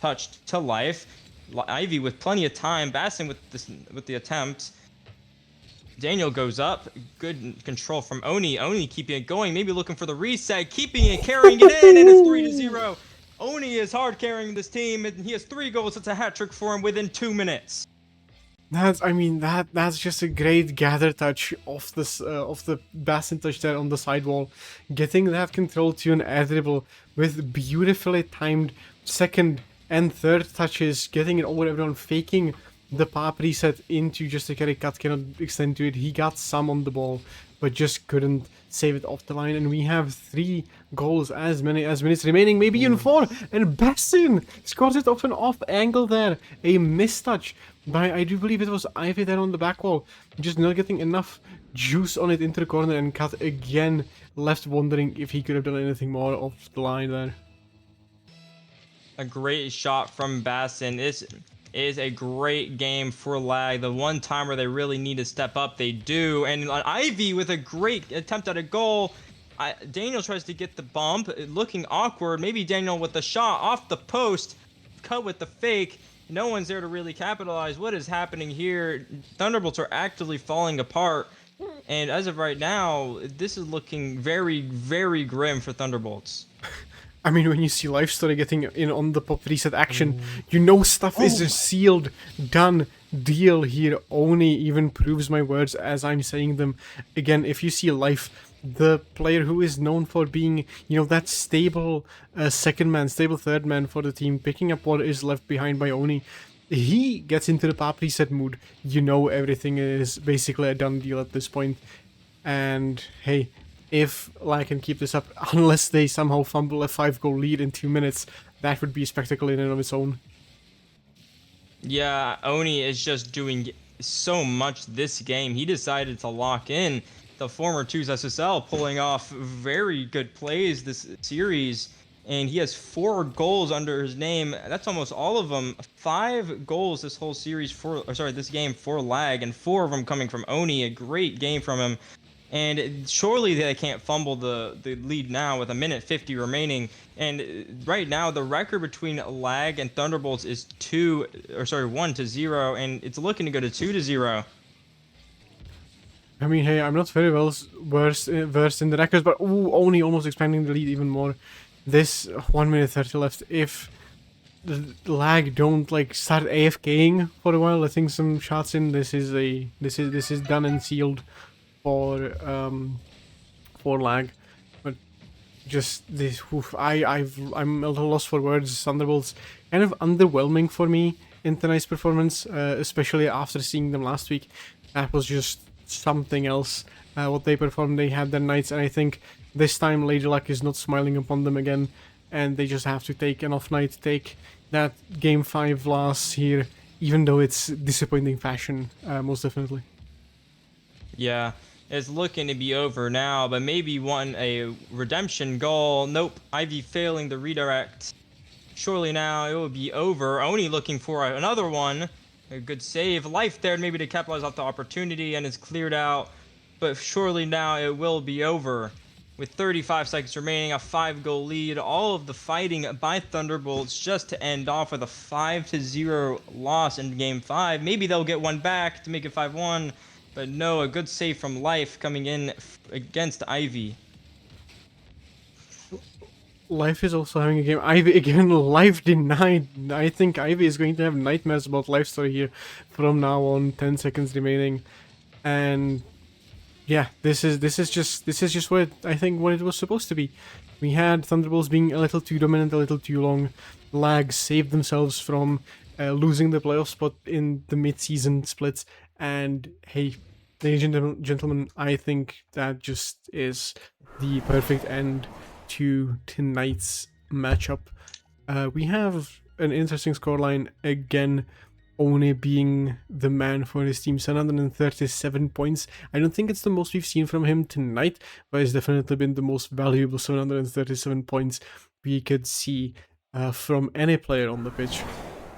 touch to life. Ivy with plenty of time. Bassin with the attempt. Daniel goes up. Good control from Oni. Oni keeping it going. Maybe looking for the reset. Keeping it, carrying it in, and it's 3-0. Oni is hard carrying this team, and he has 3 goals. It's a hat trick for him within 2 minutes. That's just a great gather touch off the Bassin touch there on the sidewall, getting that control to an air dribble with beautifully timed second and third touches, getting it over everyone, faking the pop reset into just a carry. Cut cannot extend to it. He got some on the ball, but just couldn't save it off the line. And we have 3 goals, as minutes remaining, maybe even 4. And Bassin scores it off an off angle there. A mistouch by, I do believe it was Ivy there on the back wall. Just not getting enough juice on it into the corner, and Cut again left wondering if he could have done anything more off the line there. A great shot from Bassin. This is a great game for Lag. The one time where they really need to step up, they do. And Ivy with a great attempt at a goal. Daniel tries to get the bump, looking awkward. Maybe Daniel with the shot off the post, Cut with the fake. No one's there to really capitalize. What is happening here? Thunderbolts are actively falling apart. And as of right now, this is looking very, very grim for Thunderbolts. I mean, when you see Life Story getting in on the pop reset action, you know stuff is a sealed, done deal here. Oni even proves my words as I'm saying them. Again, if you see Life, the player who is known for being, you know, that stable second man, stable third man for the team, picking up what is left behind by Oni, he gets into the pop reset mood. You know everything is basically a done deal at this point. And hey, if Lag can keep this up, unless they somehow fumble a 5-goal lead in 2 minutes, that would be a spectacle in and of its own. Yeah, Oni is just doing so much this game. He decided to lock in. The former 2's SSL pulling off very good plays this series, and he has 4 goals under his name. That's almost all of them. 5 goals this whole series this game for Lag, and 4 of them coming from Oni. A great game from him. And surely they can't fumble the lead now with 1:50 remaining. And right now the record between Lag and Thunderbolts is 1-0, and it's looking to go to 2-0. I mean, hey, I'm not very well versed in the records, but Oni almost expanding the lead even more. This 1:30 left. If the Lag don't like start AFKing for a while, letting some shots in, this is done and sealed for Lag. But just this, I'm a little lost for words. Thunderbolts kind of underwhelming for me in tonight's performance, especially after seeing them last week. That was just something else. What they performed, they had their nights, and I think this time Lady Luck is not smiling upon them again, and they just have to take an off night to take that Game 5 loss here, even though it's disappointing fashion, most definitely. Yeah, it's looking to be over now, but maybe a redemption goal. Nope, Ivy failing the redirect. Surely now it will be over. Oni looking for another one. A good save. Life there maybe to capitalize off the opportunity, and it's cleared out. But surely now it will be over. With 35 seconds remaining, a 5-goal lead. All of the fighting by Thunderbolts just to end off with a 5-0 loss in Game 5. Maybe they'll get one back to make it 5-1. But no, a good save from Life coming in against Ivy. Life is also having a game. Ivy again, Life denied. I think Ivy is going to have nightmares about Life story here from now on. 10 seconds remaining, and yeah, this is just what I think what it was supposed to be. We had Thunderbolts being a little too dominant, a little too long. Lag saved themselves from losing the playoff spot in the mid-season splits, and hey, ladies and gentlemen, I think that just is the perfect end to tonight's matchup. We have an interesting scoreline again. One being the man for his team, 737 points. I don't think it's the most we've seen from him tonight, but it's definitely been the most valuable 737 points we could see from any player on the pitch.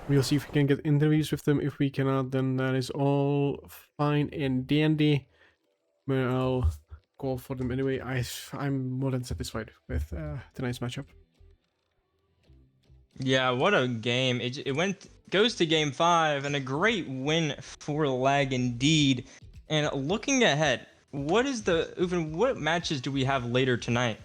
We'll see if we can get interviews with them. If we cannot, then that is all fine and dandy. But I'll call for them anyway. I'm more than satisfied with tonight's matchup. Yeah, what a game. It goes to Game 5, and a great win for Lag indeed. And looking ahead, what matches do we have later tonight?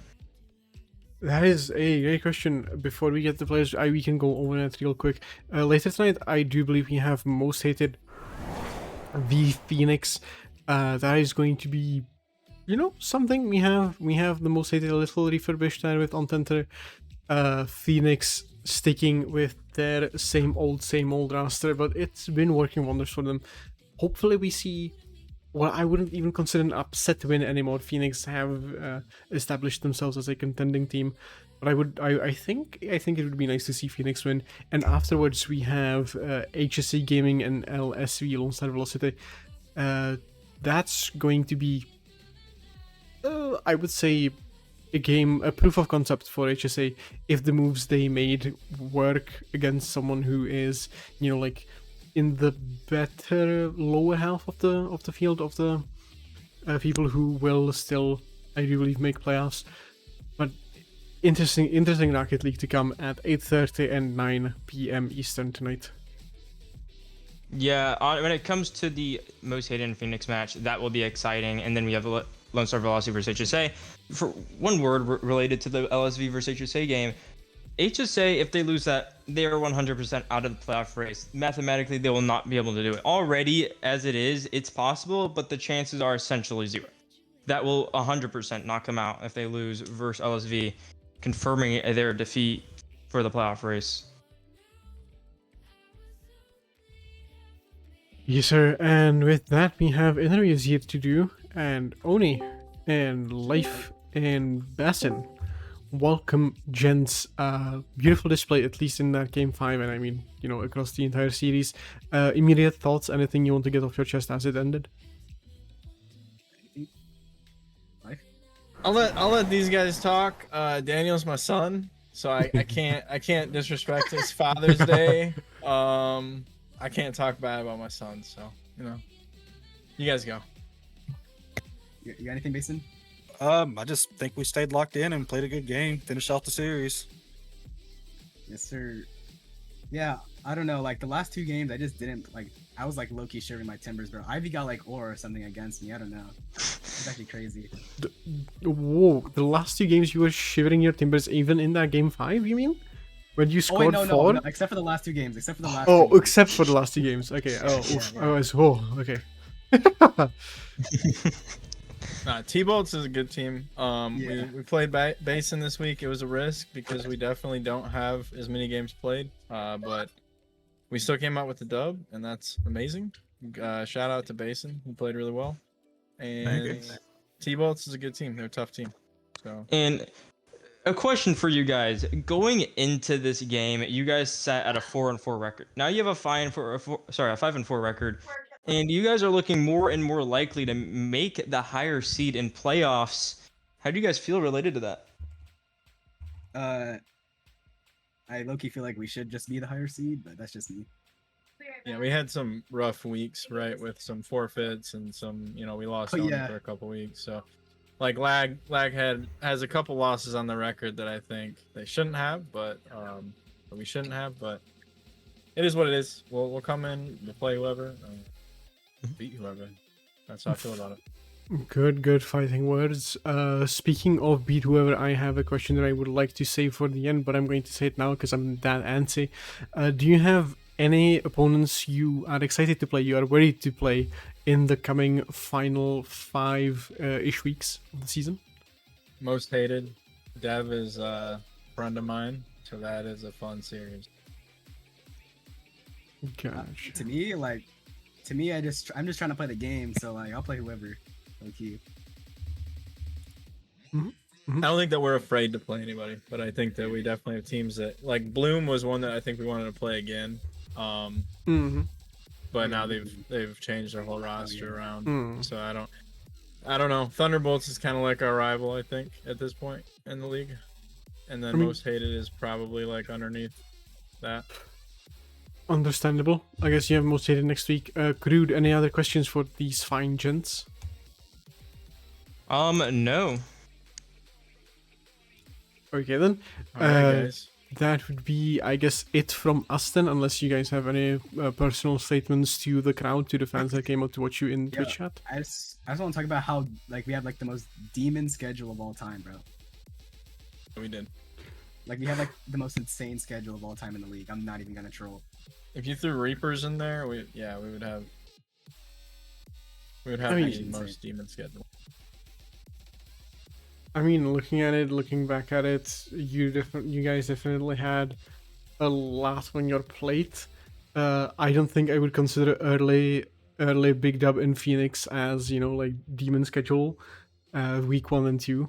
That is a great question. Before we get the players, we can go over that real quick. Later tonight, I do believe we have Most Hated v Phoenix. That is going to be, something. We have the Most Hated a little refurbished there with Ontenter. Phoenix sticking with their same old roster, but it's been working wonders for them. Hopefully we see what I wouldn't even consider an upset win anymore. Phoenix have established themselves as a contending team, but I think it would be nice to see Phoenix win. And afterwards we have HSC Gaming and LSV, Lone Star Velocity. That's going to be I would say a proof of concept for HSA if the moves they made work against someone who is, like in the better lower half of the field of the people who will still, I do believe, make playoffs. But interesting Rocket League to come at 8:30 and 9 p.m. Eastern tonight. Yeah, when it comes to the Most Hated and Phoenix match, that will be exciting. And then we have Lone Star Velocity versus HSA. For one word related to the LSV versus HSA game, HSA, if they lose that, they are 100% out of the playoff race. Mathematically, they will not be able to do it. Already, as it is, it's possible, but the chances are essentially zero. That will 100% knock them out if they lose versus LSV, confirming their defeat for the playoff race. Yes, sir. And with that, we have interviews here to do. And Oni and Life and Bassin, welcome, gents. Beautiful display, at least in that Game 5, and I mean, across the entire series. Immediate thoughts, anything you want to get off your chest as it ended? I'll let these guys talk. Daniel's my son, so I can't disrespect his Father's Day. I can't talk bad about my son, so you guys go. You got anything, Basin? I just think we stayed locked in and played a good game, finished off the series. Yes, sir. Yeah, I don't know. Like the last two games, I just didn't I was like low-key shivering my timbers, bro. Ivy got like or something against me. I don't know. It's actually crazy. Whoa! The last two games you were shivering your timbers, even in that Game 5. You mean? When you scored four? No, except for the last two games. Except for the last. Oh, except for the last two games. Okay. Okay. T-Bolts is a good team. We played Basin this week. It was a risk because we definitely don't have as many games played. But we still came out with the dub, and that's amazing. Shout out to Basin, who played really well. And T-Bolts is a good team. They're a tough team. So And a question for you guys: going into this game, you guys sat at a 4-4 record. Now you have a 5-4 record, and you guys are looking more and more likely to make the higher seed in playoffs. How do you guys feel related to that? I low-key feel like we should just be the higher seed, but that's just me. yeah, we had some rough weeks, right, with some forfeits and some, we lost Oh, Oni yeah. for a couple weeks. So, like has a couple losses on the record that I think they shouldn't have, but we shouldn't have. But it is what it is. We'll come in, we'll play whoever, beat whoever. That's how I feel about it. Good fighting words. Speaking of beat whoever, I have a question that I would like to save for the end, but I'm going to say it now because I'm that antsy. Do you have any opponents you are excited to play, you are ready to play in the coming final 5-ish weeks of the season? Most hated. Dev is a friend of mine, so that is a fun series. Gosh. To me, I'm just trying to play the game, so like I'll play whoever. Okay. I don't think that we're afraid to play anybody, but I think that we definitely have teams that, like, Bloom was one that I think we wanted to play again. But now they've changed their whole roster around. So I don't know. Thunderbolts is kind of like our rival, I think, at this point in the league. And then most hated is probably like underneath that. Understandable. I guess you have most hated next week. Crude, any other questions for these fine gents? No. Okay then. Alright, guys. That would be, I guess, it from us then, unless you guys have any personal statements to the crowd, to the fans that came out to watch you in Twitch chat. I just want to talk about how like we have like the most demon schedule of all time, bro. We did. Like we have like the most insane schedule of all time in the league. I'm not even gonna troll. If you threw Reapers in there, we would have I mean, the most demon schedule. I mean, looking back at it, you guys definitely had a lot on your plate. I don't think I would consider early big dub in Phoenix as, like, demon schedule, week 1 and 2.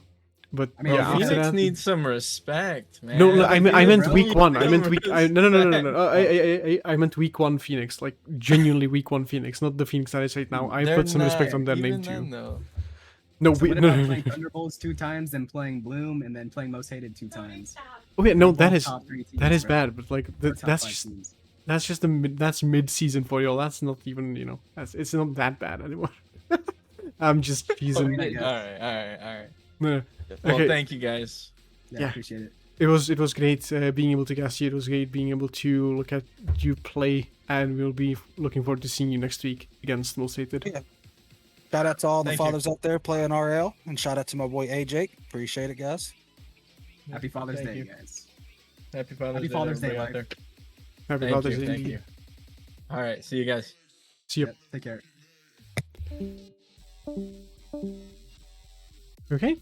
But I mean, yeah, after Phoenix that, needs some respect, man. no, I meant bro. week 1. I meant week. No. I meant week 1 Phoenix, like genuinely week 1 Phoenix, not the Phoenix that is right now. I put some respect on their name too. No, So what no, about no, playing Thunderbolts 2 times, then playing Bloom, and then playing Most Hated 2 times? Okay, no, Both that is top 3 teams, that is bro. bad, but like Or top that's 5 just teams. that's just that's mid-season for y'all. That's not even it's not that bad anymore. I'm just teasing. I guess. All right. No, Well, okay. thank you guys. Yeah, Yeah. appreciate it. It was great being able to guest you. It was great being able to look at you play, and we'll be looking forward to seeing you next week against Most Hated. Yeah. Shout out to all the Thank you. fathers out there playing RL, and shout out to my boy AJ. Appreciate it, guys. Happy Father's Thank Day, you. guys. Happy Father's Happy Day, Father's to Day, everybody out Mike. there. Happy Thank Father's you. Day. Thank indeed. you. All right. See you guys. See you. Yep, take care. Okay.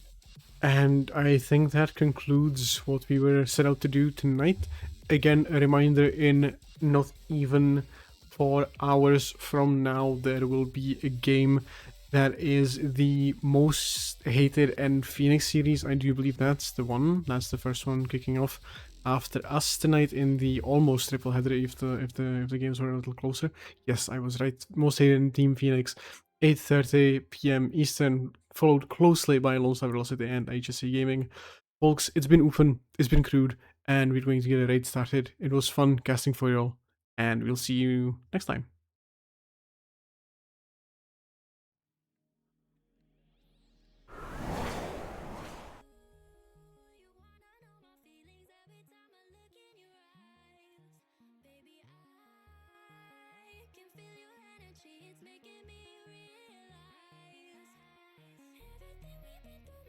And I think that concludes what we were set out to do tonight. Again, a reminder, in not even 4 hours from now, there will be a game that is the most hated and Phoenix series. I do believe that's the one. That's the first one kicking off after us tonight in the almost triple header if the games were a little closer. Yes, I was right. Most hated in Team Phoenix. 8:30 p.m. Eastern, followed closely by Lone Star Velocity and HSC Gaming. Folks, it's been open, it's been crude, and we're going to get a raid started. It was fun casting for y'all, and we'll see you next time. It's making me realize everything we've been through.